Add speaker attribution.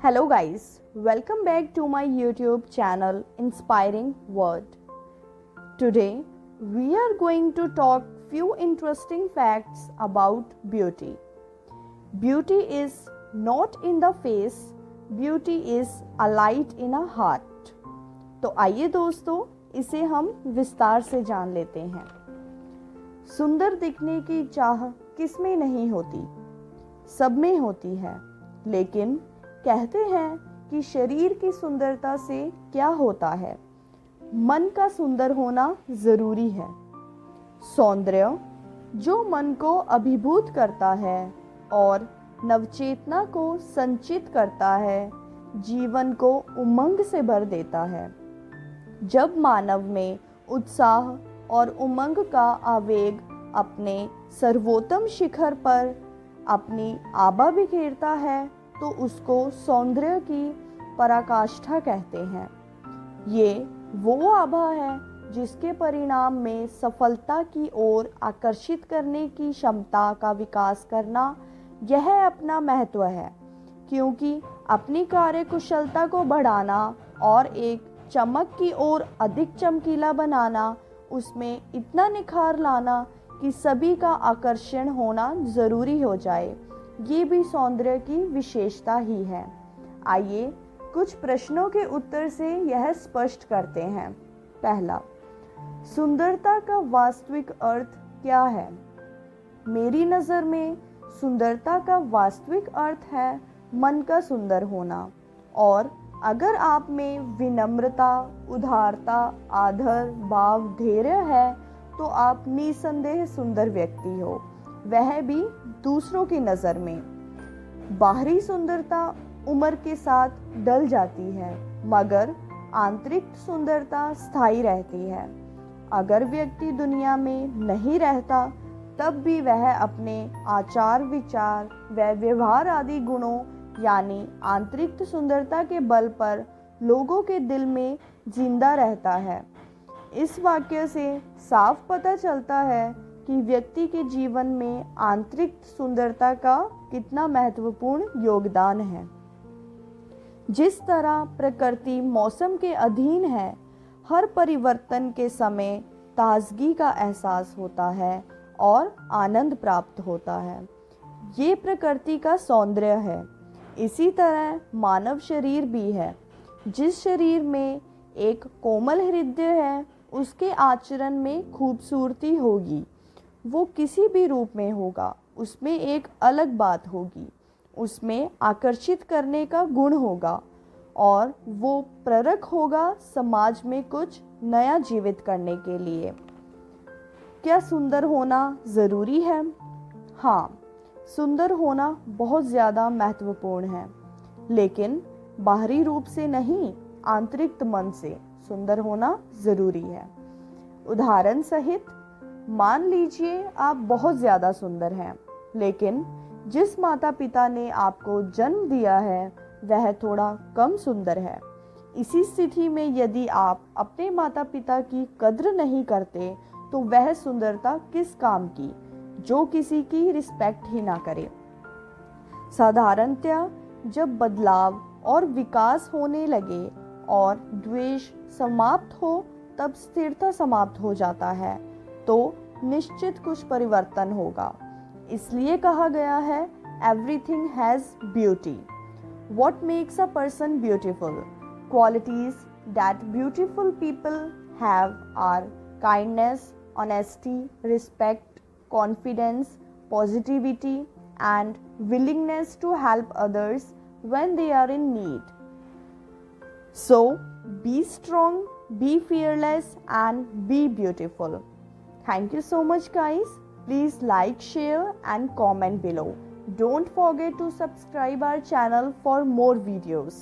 Speaker 1: Hello guys, welcome back to my YouTube channel Inspiring Word. Today we are going to talk few interesting facts about beauty. Beauty is not in the face, beauty is a light in a heart. तो आइए दोस्तों इसे हम विस्तार से जान लेते हैं। सुंदर दिखने की चाह किसमें नहीं होती, सब में होती है, लेकिन कहते हैं कि शरीर की सुंदरता से क्या होता है, मन का सुंदर होना जरूरी है। सौंदर्य जो मन को अभिभूत करता है और नवचेतना को संचित करता है, जीवन को उमंग से भर देता है। जब मानव में उत्साह और उमंग का आवेग अपने सर्वोत्तम शिखर पर अपनी आभा बिखेरता है तो उसको सौंदर्य की पराकाष्ठा कहते हैं। ये वो आभा है जिसके परिणाम में सफलता की ओर आकर्षित करने की क्षमता का विकास करना यह अपना महत्व है, क्योंकि अपनी कार्यकुशलता को बढ़ाना और एक चमक की ओर अधिक चमकीला बनाना, उसमें इतना निखार लाना कि सभी का आकर्षण होना ज़रूरी हो जाए, ये भी सौंदर्य की विशेषता ही है। आइए कुछ प्रश्नों के उत्तर से यह स्पष्ट करते हैं। पहला, सुंदरता का वास्तविक अर्थ क्या है? मेरी नज़र में सुंदरता का वास्तविक अर्थ है मन का सुंदर होना, और अगर आप में विनम्रता, उदारता, आदर भाव, धैर्य है तो आप निसंदेह सुंदर व्यक्ति हो, वह भी दूसरों की नज़र में। बाहरी सुंदरता उम्र के साथ ढल जाती है, मगर आंतरिक सुंदरता स्थायी रहती है। अगर व्यक्ति दुनिया में नहीं रहता तब भी वह अपने आचार विचार व व्यवहार आदि गुणों यानी आंतरिक सुंदरता के बल पर लोगों के दिल में जिंदा रहता है। इस वाक्य से साफ पता चलता है कि व्यक्ति के जीवन में आंतरिक सुंदरता का कितना महत्वपूर्ण योगदान है। जिस तरह प्रकृति मौसम के अधीन है, हर परिवर्तन के समय ताजगी का एहसास होता है और आनंद प्राप्त होता है। ये प्रकृति का सौंदर्य है। इसी तरह मानव शरीर भी है। जिस शरीर में एक कोमल हृदय है, उसके आचरण में खूबसूरती होगी। वो किसी भी रूप में होगा, उसमें एक अलग बात होगी, उसमें आकर्षित करने का गुण होगा और वो प्रेरक होगा समाज में कुछ नया जीवित करने के लिए। क्या सुंदर होना ज़रूरी है? हाँ, सुंदर होना बहुत ज़्यादा महत्वपूर्ण है, लेकिन बाहरी रूप से नहीं, आंतरिक मन से सुंदर होना ज़रूरी है। उदाहरण सहित मान लीजिए आप बहुत ज़्यादा सुंदर हैं, लेकिन जिस माता पिता ने आपको जन्म दिया है वह थोड़ा कम सुंदर है। इसी स्थिति में यदि आप अपने माता पिता की कद्र नहीं करते तो वह सुंदरता किस काम की, जो किसी की रिस्पेक्ट ही ना करे। साधारणतया जब बदलाव और विकास होने लगे और द्वेष समाप्त हो, तब स्थिरता समाप्त हो जाता है, तो निश्चित कुछ परिवर्तन होगा। इसलिए कहा गया है everything has beauty. What makes a person beautiful? Qualities that beautiful people have are kindness, honesty, respect, confidence, positivity, and willingness to help others when they are in need. So, be strong, be fearless, and be beautiful. Thank you so much, guys. Please like, share, and comment below. Don't forget to subscribe our channel for more videos.